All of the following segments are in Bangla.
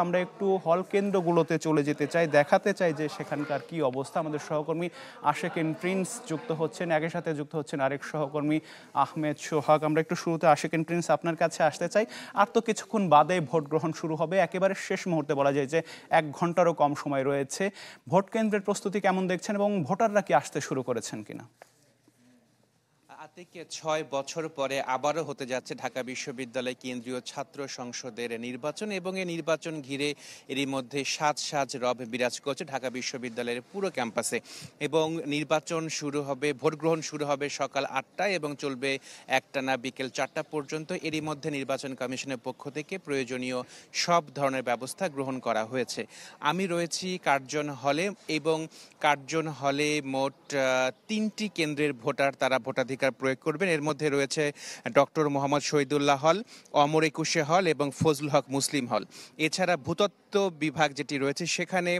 আমরা একটু হল কেন্দ্রগুলোতে চলে যেতে চাই, দেখাতে চাই যে সেখানকার কি অবস্থা। আমাদের সহকর্মী আশেকিন প্রিন্স যুক্ত হচ্ছেন, একই সাথে যুক্ত হচ্ছেন আরেক সহকর্মী আহমেদ সোহাগ। আমরা একটু শুরুতে আশেকিন প্রিন্স আপনার কাছে আসতে চাই। আর তো কিছুক্ষণ বাদে ভোট গ্রহণ শুরু হবে, একেবারে শেষ মুহূর্তে বলা যায় যে 1 ঘন্টারও কম সময় রয়েছে। ভোট কেন্দ্রের প্রস্তুতি কেমন দেখছেন এবং ভোটাররা কি আসতে শুরু করেছেন কিনা? আতিক, 6 বছর পরে আবারও হতে যাচ্ছে ঢাকা বিশ্ববিদ্যালয় কেন্দ্রীয় ছাত্র সংসদের নির্বাচন, এবং এই নির্বাচন ঘিরে এরই মধ্যে সাজ রব বিরাজ করছে ঢাকা বিশ্ববিদ্যালয়ের পুরো ক্যাম্পাসে। এবং নির্বাচন শুরু হবে, ভোট গ্রহণ শুরু হবে সকাল 8টায় এবং চলবে একটানা বিকেল 4টা পর্যন্ত। এরই মধ্যে নির্বাচন কমিশনের পক্ষ থেকে প্রয়োজনীয় সব ধরনের ব্যবস্থা গ্রহণ করা হয়েছে। আমি রয়েছি কার্জন হলে, এবং কার্জন হলে মোট 3টি কেন্দ্রের ভোটার তারা ভোটাধিকার প্রয়োগ করবেন। এর মধ্যে রয়েছে ডক্টর মোহাম্মদ শহীদুল্লাহ হল, অমর একুশে হল এবং ফজলুল হক মুসলিম হল। এছাড়া ভূতত্ত্ব বিভাগ যেটি রয়েছে সেখানে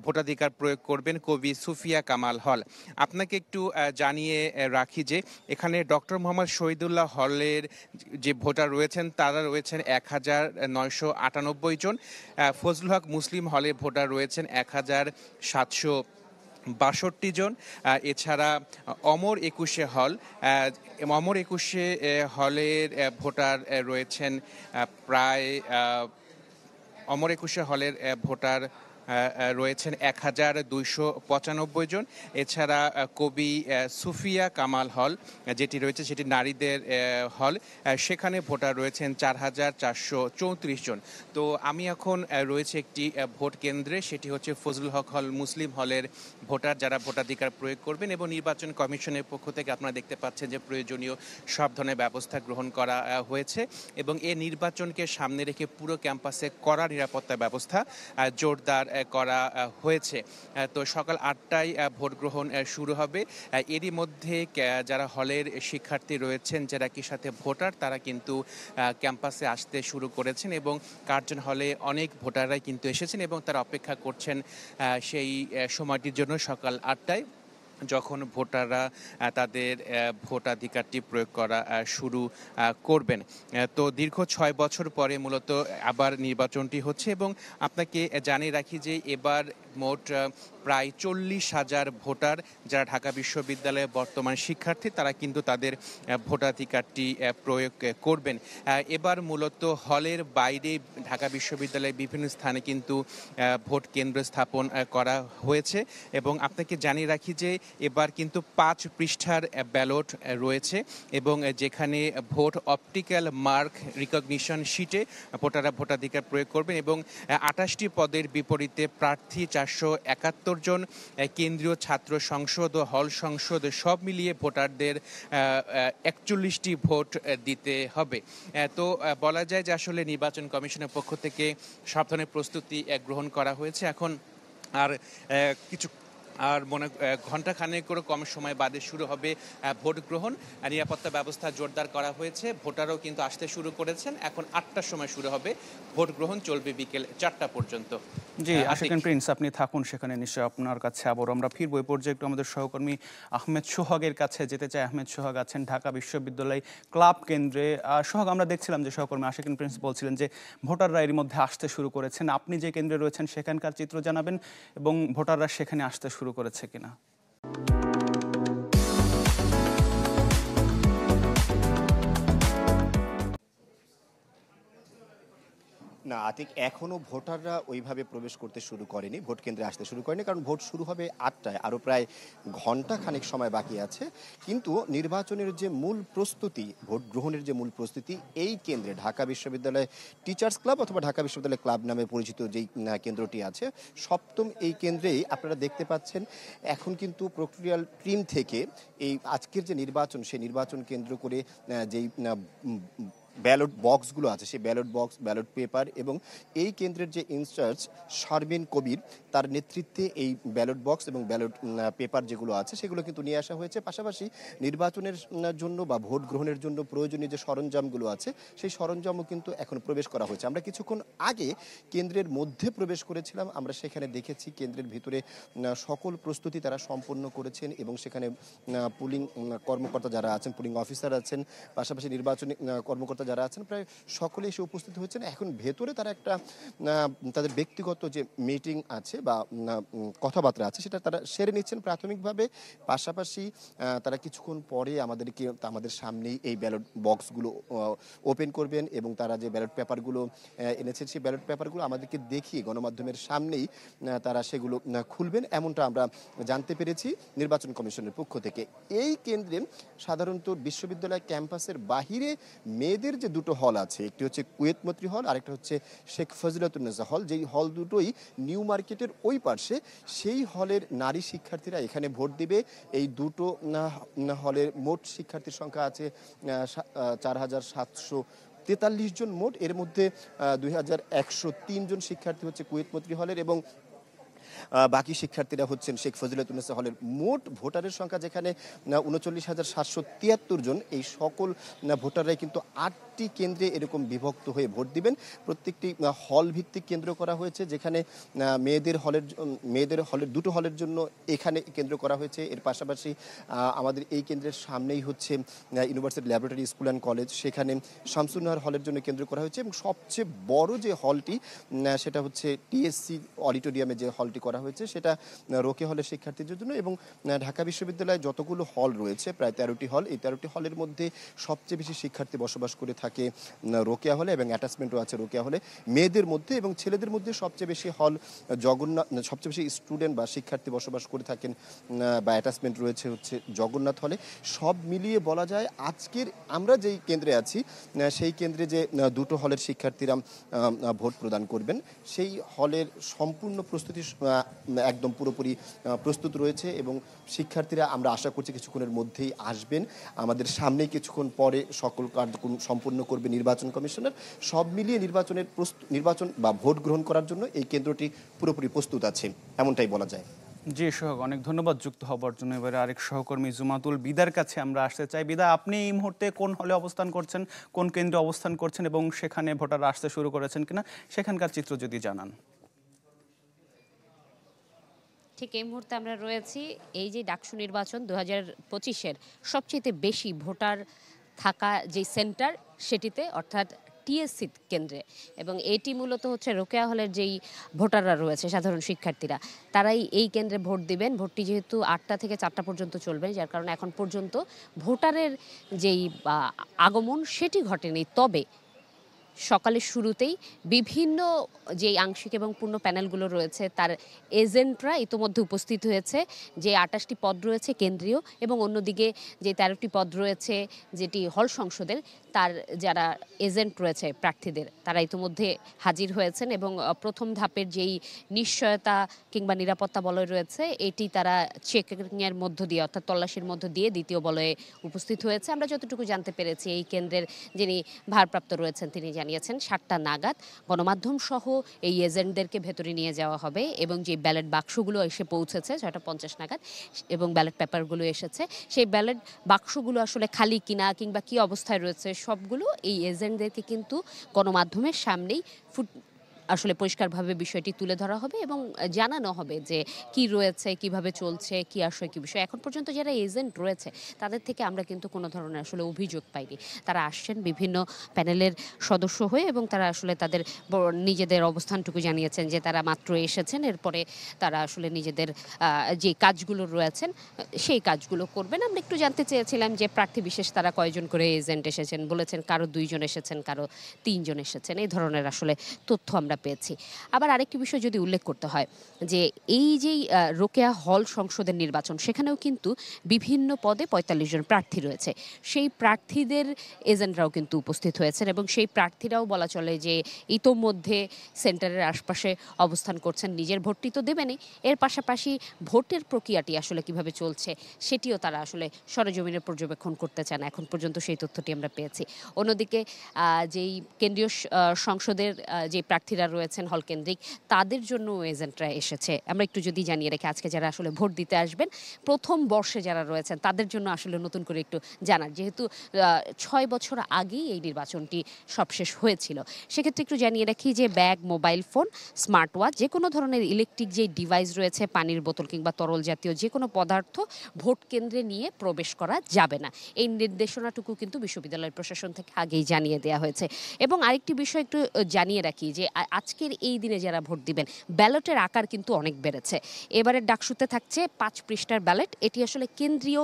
ভোটাধিকার প্রয়োগ করবেন কবি সুফিয়া কামাল হল। আপনাকে একটু জানিয়ে রাখি যে এখানে ডক্টর মোহাম্মদ শহীদুল্লাহ হলের যে ভোটার রয়েছেন তারা রয়েছেন 1998 জন। ফজলুল হক মুসলিম হলে ভোটার রয়েছেন 1762 জন। এছাড়া অমর একুশে হলের ভোটার রয়েছেন প্রায় অমর একুশে হলের ভোটার রয়েছেন 1295 জন। এছাড়া কবি সুফিয়া কামাল হল যেটি রয়েছে সেটি নারীদের হল, সেখানে ভোটার রয়েছেন 4434 জন। তো আমি এখন রয়েছে একটি ভোট কেন্দ্রে, সেটি হচ্ছে ফজলুল হক হল মুসলিম হলের ভোটার যারা ভোটাধিকার প্রয়োগ করবেন। এবং নির্বাচন কমিশনের পক্ষ থেকে আপনারা দেখতে পাচ্ছেন যে প্রয়োজনীয় সব ধরনের ব্যবস্থা গ্রহণ করা হয়েছে, এবং এই নির্বাচনকে সামনে রেখে পুরো ক্যাম্পাসে কড়া নিরাপত্তা ব্যবস্থা জোরদার করা হয়েছে। তো সকাল 8টায় ভোট গ্রহণ শুরু হবে। এরই মধ্যে যারা হলের শিক্ষার্থী রয়েছেন, যারা কি সাথে ভোটার, তারা কিন্তু ক্যাম্পাসে আসতে শুরু করেছেন, এবং কার্জন হলে অনেক ভোটাররাই কিন্তু এসেছেন এবং তারা অপেক্ষা করছেন সেই সময়টির জন্য সকাল 8টায়, যখন ভোটাররা তাদের ভোটাধিকারটি প্রয়োগ করা শুরু করবেন। তো দীর্ঘ 6 বছর পরে মূলত আবার নির্বাচনটি হচ্ছে, এবং আপনাকে জানিয়ে রাখি যে এবার মোট প্রায় 40,000 ভোটার যারা ঢাকা বিশ্ববিদ্যালয়ের বর্তমান শিক্ষার্থী তারা কিন্তু তাদের ভোটাধিকারটি প্রয়োগ করবেন। এবার মূলত হলের বাইরে ঢাকা বিশ্ববিদ্যালয়ের বিভিন্ন স্থানে কিন্তু ভোট কেন্দ্র স্থাপন করা হয়েছে, এবং আপনাকে জানিয়ে রাখি যে এবার কিন্তু 5 পৃষ্ঠার ব্যালট রয়েছে, এবং যেখানে ভোট অপটিক্যাল মার্ক রিকগনিশন শিটে ভোটাররা ভোটাধিকার প্রয়োগ করবেন, এবং 28টি পদের বিপরীতে প্রার্থী 471 জন। কেন্দ্রীয় ছাত্র সংসদ ও হল সংসদ সব মিলিয়ে ভোটারদের 41টি ভোট দিতে হবে। তো বলা যায় যে আসলে নির্বাচন কমিশনের পক্ষ থেকে সব ধরনের প্রস্তুতি গ্রহণ করা হয়েছে। এখন আর কিছু ঘন্টা খানেকেরও কম সময় বাদে শুরু হবে ভোট গ্রহণ। নিরাপত্তা ব্যবস্থা জোরদার করা হয়েছে, ভোটারও কিন্তু আসতে শুরু করেছেন। এখন 8টার সময় শুরু হবে ভোট গ্রহণ, চলবে বিকেল 4টা পর্যন্ত। জি আশিকুন প্রিন্স, আপনি থাকুন সেখানে, নিশ্চয়ই আপনার কাছে আবার আমরা ফিরবো। এই পর্যায়ে একটু আমাদের সহকর্মী আহমেদ সোহাগের কাছে যেতে চাই। আহমেদ সোহাগ আছেন ঢাকা বিশ্ববিদ্যালয় ক্লাব কেন্দ্রে। সোহাগ, আমরা দেখছিলাম যে সহকর্মী আশিকুন প্রিন্স বলছিলেন যে ভোটাররা এর মধ্যে আসতে শুরু করেছেন। আপনি যে কেন্দ্রে রয়েছেন সেখানকার চিত্র জানাবেন, এবং ভোটাররা সেখানে আসতে শুরু করেছে কিনা। না আতিক, এখনও ভোটাররা ওইভাবে প্রবেশ করতে শুরু করেনি, ভোট কেন্দ্রে আসতে শুরু করেনি, কারণ ভোট শুরু হবে 8টায়, আরও প্রায় ঘন্টা খানেক সময় বাকি আছে। কিন্তু নির্বাচনের যে মূল প্রস্তুতি, ভোট গ্রহণের যে মূল প্রস্তুতি, এই কেন্দ্রে ঢাকা বিশ্ববিদ্যালয় টিচার্স ক্লাব অথবা ঢাকা বিশ্ববিদ্যালয় ক্লাব নামে পরিচিত যেই কেন্দ্রটি আছে, 7ম এই কেন্দ্রেই আপনারা দেখতে পাচ্ছেন এখন কিন্তু প্রক্টোরিয়াল টিম থেকে এই আজকের যে নির্বাচন, সেই নির্বাচন কেন্দ্র করে যেই ব্যালট বক্সগুলো আছে, সেই ব্যালট বক্স, ব্যালট পেপার, এবং এই কেন্দ্রের যে ইনচার্জ শারমিন কবির, তার নেতৃত্বে এই ব্যালট বক্স এবং ব্যালট পেপার যেগুলো আছে সেগুলো কিন্তু নিয়ে আসা হয়েছে। পাশাপাশি নির্বাচনের জন্য বা ভোট গ্রহণের জন্য প্রয়োজনীয় যে সরঞ্জামগুলো আছে সেই সরঞ্জামও কিন্তু এখন প্রবেশ করা হয়েছে। আমরা কিছুক্ষণ আগে কেন্দ্রের মধ্যে প্রবেশ করেছিলাম, আমরা সেখানে দেখেছি কেন্দ্রের ভিতরে সকল প্রস্তুতি তারা সম্পন্ন করেছেন, এবং সেখানে পুলিং কর্মকর্তা যারা আছেন, পুলিং অফিসার আছেন, পাশাপাশি নির্বাচনী কর্মকর্তা কর্মকর্তা যারা আছেন প্রায় সকলে এসে উপস্থিত হয়েছেন। এখন ভেতরে তারা একটা তাদের ব্যক্তিগত যে মিটিং আছে বা কথাবার্তা আছে সেটা তারা সেরে নিচ্ছেন প্রাথমিকভাবে। পাশাপাশি তারা কিছুক্ষণ পরে আমাদের সামনেই এই ব্যালট বক্সগুলো ওপেন করবেন এবং তারা যে ব্যালট পেপারগুলো এনেছেন সেই ব্যালট পেপারগুলো আমাদেরকে দেখিয়ে গণমাধ্যমের সামনেই তারা সেগুলো খুলবেন, এমনটা আমরা জানতে পেরেছি নির্বাচন কমিশনের পক্ষ থেকে। এই কেন্দ্রে সাধারণত বিশ্ববিদ্যালয় ক্যাম্পাসের বাহিরে মেয়েদের যে দুটো হল আছে, একটি হচ্ছে কুয়েত মৈত্রী হল, আরেকটা হচ্ছে শেখ ফজিলাতুন্নেসা হল, যেই হল দুটোই নিউ মার্কেটের ওই পাশে, সেই হলের নারী শিক্ষার্থীরা এখানে ভোট দিবে। এই দুটো হলের মোট শিক্ষার্থীর সংখ্যা আছে 4743 জন মোট। এর মধ্যে 2103 জন শিক্ষার্থী হচ্ছে কুয়েত মৈত্রী হলের এবং বাকি শিক্ষার্থীরা হচ্ছেন শেখ ফজিলাতুন্নেসা হলের। মোট ভোটারের সংখ্যা যেখানে 39,773 জন, এই সকল ভোটাররাই কিন্তু 8টি কেন্দ্রে এরকম বিভক্ত হয়ে ভোট দিবেন। প্রত্যেকটি হল ভিত্তিক কেন্দ্র করা হয়েছে, যেখানে মেয়েদের হলের দুটো হলের জন্য এখানে কেন্দ্র করা হয়েছে। এর পাশাপাশি আমাদের এই কেন্দ্রের সামনেই হচ্ছে university laboratory school and college, সেখানে শামসুন্নাহার হলের জন্য কেন্দ্র করা হয়েছে। এবং সবচেয়ে বড় যে হলটি সেটা হচ্ছে টিএসসি অডিটোরিয়ামে যে হলটি করা হয়েছে সেটা রোকেয়া হলের শিক্ষার্থীদের জন্য। এবং ঢাকা বিশ্ববিদ্যালয়ে যতগুলো হল রয়েছে প্রায় 13টি হল, এই 13টি হলের মধ্যে সবচেয়ে বেশি শিক্ষার্থী বসবাস করে থাকে রোকেয়া হলে এবং অ্যাটাচমেন্টও আছে রোকেয়া হলে মেয়েদের মধ্যে। এবং ছেলেদের মধ্যে সবচেয়ে বেশি সবচেয়ে বেশি স্টুডেন্ট বা শিক্ষার্থী বসবাস করে থাকেন বা অ্যাটাচমেন্ট রয়েছে হচ্ছে জগন্নাথ হলে। সব মিলিয়ে বলা যায় আজকের আমরা যেই কেন্দ্রে আছি সেই কেন্দ্রে যে দুটো হলের শিক্ষার্থীরা ভোট প্রদান করবেন, সেই হলের সম্পূর্ণ প্রস্তুতি একদম পুরোপুরি প্রস্তুত রয়েছে। এবং শিক্ষার্থীরা আমরা আশা করছি কিছুক্ষণের মধ্যেই আসবেন। আমাদের সামনেই কিছুক্ষণ পরে সকল কার্যক্রম সম্পূর্ণ করবে নির্বাচন কমিশনার। সব মিলিয়ে নির্বাচন বা ভোট গ্রহণ করার জন্য এই কেন্দ্রটি পুরোপুরি প্রস্তুত আছে, এমনটাই বলা যায়। জি সোহাগ, অনেক ধন্যবাদ যুক্ত হবার জন্য। এবারে আরেক সহকর্মী জুমাতুল বিদার কাছে আমরা আসতে চাই। বিদা, আপনি এই মুহূর্তে কোন হলে অবস্থান করছেন, কোন কেন্দ্রে অবস্থান করছেন এবং সেখানে ভোটাররা আসতে শুরু করেছেন কিনা সেখানকার চিত্র যদি জানান। ঠিক এই মুহূর্তে আমরা রয়েছি এই যে ডাকসু নির্বাচন 2025-এর সবচেয়ে বেশি ভোটার থাকা যে সেন্টার সেটিতে, অর্থাৎ টিএসসি কেন্দ্রে। এবং এটি মূলত হচ্ছে রোকেয়া হলের যেই ভোটাররা রয়েছে সাধারণ শিক্ষার্থীরা, তারাই এই কেন্দ্রে ভোট দিবেন। ভোটটি যেহেতু 8টা থেকে 4টা পর্যন্ত চলবে, যার কারণে এখন পর্যন্ত ভোটারের যেই আগমন সেটি ঘটেনি। তবে সকালের শুরুতেই বিভিন্ন যে আংশিক এবং পূর্ণ প্যানেলগুলো রয়েছে তার এজেন্টরা ইতোমধ্যে উপস্থিত হয়েছে। যে 28টি পদ রয়েছে কেন্দ্রীয় এবং অন্যদিকে যে 13টি পদ রয়েছে যেটি হল সংসদের, তার যারা এজেন্ট রয়েছে প্রার্থীদের, তারা ইতোমধ্যে হাজির হয়েছেন। এবং প্রথম ধাপের যেই নিশ্চয়তা কিংবা নিরাপত্তা বলয় রয়েছে এটি তারা চেকিংয়ের মধ্য দিয়ে, অর্থাৎ তল্লাশির মধ্য দিয়ে দ্বিতীয় বলয়ে উপস্থিত হয়েছে। আমরা যতটুকু জানতে পেরেছি এই কেন্দ্রের যিনি ভারপ্রাপ্ত রয়েছেন তিনি জানিয়েছেন 7টা নাগাদ গণমাধ্যম সহ এই এজেন্টদেরকে ভেতরে নিয়ে যাওয়া হবে। এবং যে ব্যালট বাক্সগুলো এসে পৌঁছেছে 6:50 নাগাদ এবং ব্যালট পেপারগুলো এসেছে, সেই ব্যালট বাক্সগুলো আসলে খালি কিনা কিংবা কি অবস্থায় রয়েছে সবগুলো এই এজেন্টদেরকে কিন্তু গণমাধ্যমের সামনেই আসলে পরিষ্কারভাবে বিষয়টি তুলে ধরা হবে এবং জানানো হবে যে কি রয়েছে, কিভাবে চলছে, কি আশয় কি বিষয়। এখন পর্যন্ত যারা এজেন্ট রয়েছে তাদের থেকে আমরা কিন্তু কোনো ধরনের আসলে অভিযোগ পাইনি। তারা আসছেন বিভিন্ন প্যানেলের সদস্য হয়ে এবং তারা আসলে তাদের নিজেদের অবস্থানটুকু জানিয়েছেন যে তারা মাত্র এসেছেন, এরপরে তারা আসলে নিজেদের যে কাজগুলো রয়েছেন সেই কাজগুলো করবেন। আমরা একটু জানতে চেয়েছিলাম যে প্রার্থী বিশেষ তারা কয়জন করে এজেন্ট এসেছেন, বলেছেন কারো 2 জন এসেছেন, কারো 3 জন এসেছেন। এই ধরনের আসলে তথ্য আমরা পেয়েছি। আবার আরেকটি বিষয় যদি উল্লেখ করতে হয় যে এই যেই রোকেয়া হল সংসদের নির্বাচন, সেখানেও কিন্তু বিভিন্ন পদে 45 জন প্রার্থী রয়েছে। সেই প্রার্থীদের এজেন্টরাও কিন্তু উপস্থিত হয়েছেন এবং সেই প্রার্থীরাও বলা চলে যে ইতোমধ্যে সেন্টারের আশপাশে অবস্থান করছেন। নিজের ভোটটি তো দেবেনই, এর পাশাপাশি ভোটের প্রক্রিয়াটি আসলে কিভাবে চলছে সেটিও তারা আসলে সরেজমিনে পর্যবেক্ষণ করতে চান। এখন পর্যন্ত সেই তথ্যটি আমরা পেয়েছি। অন্যদিকে যেই কেন্দ্রীয় সংসদের যে প্রার্থীরা যাত্রীরা রয়েছেন হল কেন্দ্রিক তাদের জন্য এজেন্টরা এসেছে। আমরা একটু যদি জানিয়ে রেখে আজকে যারা আসলে ভোট দিতে আসবেন প্রথম বর্ষে যারা রয়েছেন তাদের জন্য আসলে নতুন করে একটু জানার, যেহেতু 6 বছর আগেই এই নির্বাচনটি সবশেষ হয়েছিল, সেক্ষেত্রে একটু জানিয়ে রাখি যে bag, mobile phone, smart watch, যে কোনো ধরনের ইলেকট্রিক যে ডিভাইস রয়েছে, পানির বোতল কিংবা তরল জাতীয় যে কোনো পদার্থ ভোট কেন্দ্রে নিয়ে প্রবেশ করা যাবে না। এই নির্দেশনাটুকু কিন্তু বিশ্ববিদ্যালয় প্রশাসন থেকে আগেই জানিয়ে দেওয়া হয়েছে। এবং আরেকটি বিষয় একটু জানিয়ে রাখি যে আজকের এই দিনে যারা ভোট দিবেন ব্যালটের আকার কিন্তু অনেক বেড়েছে। এবারের ডাকসুতে থাকছে 5 পৃষ্ঠার ব্যালট। এটি আসলে কেন্দ্রীয়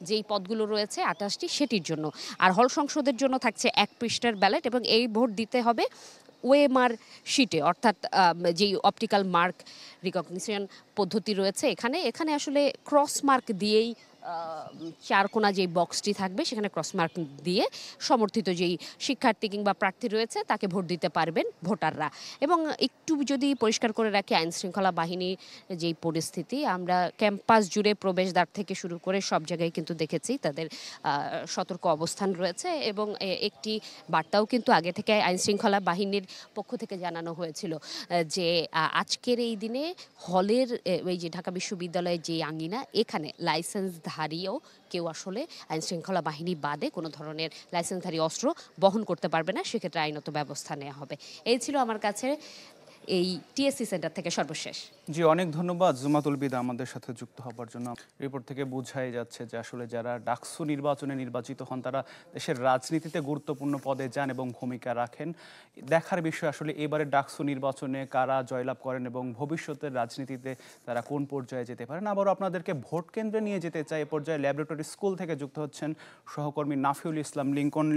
যেই পদগুলো রয়েছে 28টি সেটির জন্য, আর হল সংসদের জন্য থাকছে 1 পৃষ্ঠার ব্যালট এবং এই ভোট দিতে হবে ওএমআর শিটে, অর্থাৎ যেই অপটিক্যাল মার্ক রিকগনিশন পদ্ধতি রয়েছে এখানে এখানে আসলে ক্রস মার্ক দিয়েই চারকোনা যেই বক্সটি থাকবে সেখানে ক্রস মার্ক দিয়ে সমর্থিত যেই শিক্ষার্থী কিংবা প্রার্থী রয়েছে তাকে ভোট দিতে পারবেন ভোটাররা। এবং একটু যদি পরিষ্কার করে রাখি আইন শৃঙ্খলা বাহিনীর যেই পরিস্থিতি, আমরা ক্যাম্পাস জুড়ে প্রবেশদ্বার থেকে শুরু করে সব জায়গায় কিন্তু দেখেছি তাদের সতর্ক অবস্থান রয়েছে এবং একটি বার্তাও কিন্তু আগে থেকে আইন শৃঙ্খলা বাহিনীর পক্ষ থেকে জানানো হয়েছিল যে আজকের এই দিনে হলের এই যে ঢাকা বিশ্ববিদ্যালয়ের যে আঙ্গিনা এখানে লাইসেন্সধারীও কেউ আসলে আইন শৃঙ্খলা বাহিনী বাদে কোনো ধরনের লাইসেন্সধারী অস্ত্র বহন করতে পারবে না, সেক্ষেত্রে আইনত ব্যবস্থা নেওয়া হবে। এই ছিল আমার কাছে এই টিএসসি সেন্টার থেকে সর্বশেষ। জি, অনেক ধন্যবাদ জুমাতুল বিদা আমাদের সাথে যুক্ত হবার জন্য। রিপোর্ট থেকে বোঝাই যাচ্ছে যে আসলে যারা ডাকসু নির্বাচনে নির্বাচিত হন তারা দেশের রাজনীতিতে গুরুত্বপূর্ণ পদে যান এবং ভূমিকা রাখেন। দেখার বিষয় আসলে এবারে ডাকসু নির্বাচনে কারা জয়লাভ করেন এবং ভবিষ্যতের রাজনীতিতে তারা কোন পর্যায়ে যেতে পারেন। আবারও আপনাদেরকে ভোট কেন্দ্রে নিয়ে যেতে চাই। এ পর্যায়ে ল্যাবরেটরি স্কুল থেকে যুক্ত হচ্ছেন সহকর্মী নাফিউল ইসলাম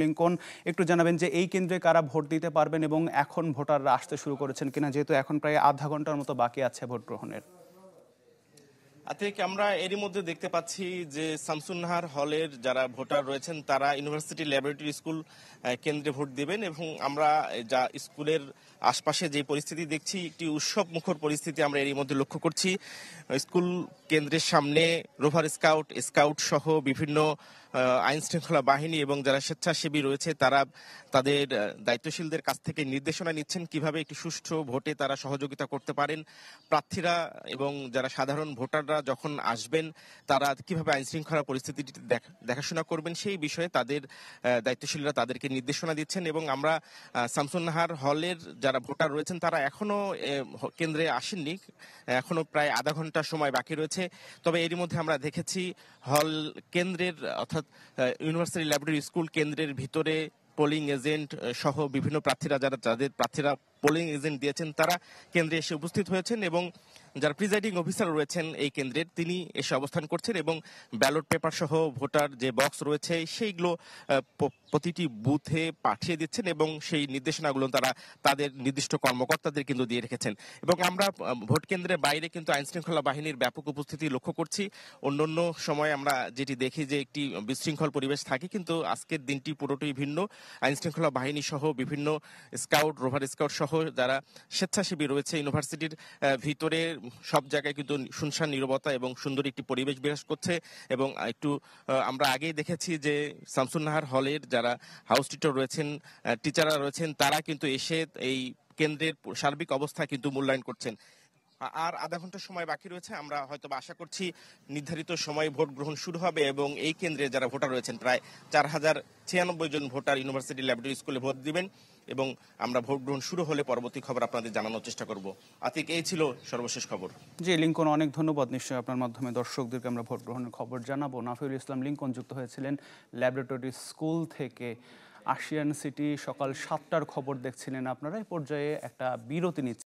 লিঙ্কন। একটু জানাবেন যে এই কেন্দ্রে কারা ভোট দিতে পারবেন এবং এখন ভোটাররা আসতে শুরু করেছেন কিনা, যেহেতু এখন প্রায় আধা ঘন্টার মতো বাকি আছে ভোট গ্রহণের। আতিক, আমরা এরই মধ্যে দেখতে পাচ্ছি যে শামসুন্নাহার হলের যারা ভোটার রয়েছেন তারা ইউনিভার্সিটি ল্যাবরেটরি স্কুল কেন্দ্রে ভোট দিবেন এবং আমরা যা স্কুলের আশপাশে যে পরিস্থিতি দেখছি একটি উৎসব মুখর পরিস্থিতি আমরা এরই মধ্যে লক্ষ্য করছি। স্কুল কেন্দ্রের সামনে রোভার স্কাউট সহ বিভিন্ন আইন শৃঙ্খলা বাহিনী এবং যারা স্বেচ্ছাসেবী রয়েছে তারা তাদের দায়িত্বশীলদের কাছ থেকে নির্দেশনা নিচ্ছেন কিভাবে একটি সুষ্ঠু ভোটে তারা সহযোগিতা করতে পারেন। প্রার্থীরা এবং যারা সাধারণ ভোটাররা যখন আসবেন তারা কিভাবে আইন শৃঙ্খলা পরিস্থিতিটি দেখাশোনা করবেন সেই বিষয়ে তাদের দায়িত্বশীলরা তাদেরকে নির্দেশনা দিচ্ছেন। এবং আমরা শামসুন্নাহার হলের যারা ভোটার রয়েছেন তারা এখনো কেন্দ্রে আসেননি, এখনো প্রায় আধা ঘন্টা সময় বাকি রয়েছে। তবে এরই মধ্যে আমরা দেখেছি হল কেন্দ্রের অর্থাৎ ইউনিভার্সিটি ল্যাবরেটরি স্কুল কেন্দ্রের ভিতরে পোলিং এজেন্ট সহ বিভিন্ন প্রার্থীরা যাদের প্রার্থীরা পোলিং এজেন্ট দিয়েছেন তারা কেন্দ্রে এসে উপস্থিত হয়েছেন এবং যারা প্রিজাইডিং অফিসার রয়েছেন এই কেন্দ্রের তিনি এসে অবস্থান করছেন এবং ব্যালট পেপার সহ ভোটার যে বক্স রয়েছে সেইগুলো প্রতিটি বুথে পাঠিয়ে দিচ্ছেন এবং সেই নির্দেশনাগুলো তারা তাদের নির্দিষ্ট কর্মকর্তাদের কিন্তু দিয়ে রেখেছেন। এবং আমরা ভোট কেন্দ্রের বাইরে কিন্তু আইন শৃঙ্খলা বাহিনীর ব্যাপক উপস্থিতি লক্ষ্য করছি। অন্যান্য সময় আমরা যেটি দেখি যে একটি বিশৃঙ্খল পরিবেশ থাকে, কিন্তু আজকের দিনটি পুরোটাই ভিন্ন। আইন শৃঙ্খলা বাহিনী সহ বিভিন্ন স্কাউট, রোভার স্কাউট সহ যারা স্বেচ্ছাসেবী রয়েছে ইউনিভার্সিটির ভিতরে সব জায়গায় কিন্তু শুনশান নীরবতা এবং সুন্দর একটি পরিবেশ বিরাজ করছে। এবং একটু আমরা আগেই দেখেছি যে শামসুন্নাহার হলের যারা হাউস টিচার রয়েছেন, টিচাররা রয়েছেন তারা কিন্তু এসে এই কেন্দ্রের সার্বিক অবস্থা কিন্তু মূল্যায়ন করছেন। আর আধা ঘন্টা সময় বাকি রয়েছে, আমরা হয়তো আশা করছি নির্ধারিত সময়ে ভোট গ্রহণ শুরু হবে এবং এই কেন্দ্রে যারা ভোটার রয়েছেন প্রায় 4096 জন ভোটার ইউনিভার্সিটি ল্যাবরেটরি স্কুলে ভোট দিবেন এবং আমরা ভোট গ্রহণ শুরু হলে পরবর্তী খবর আপনাদের জানানোর চেষ্টা করব। আতিক, এই ছিল সর্বশেষ খবর। জি লিঙ্কন, অনেক ধন্যবাদ। নিশ্চয়ই আপনার মাধ্যমে দর্শকদেরকে আমরা ভোট গ্রহণের খবর জানাবো। নাফিউল ইসলাম লিঙ্কন যুক্ত হয়েছিলেন ল্যাবরেটরি স্কুল থেকে। আশিয়ান সিটি সকাল 7টার খবর দেখছিলেন আপনারা। এই পর্যায়ে একটা বিরতি নিচ্ছি।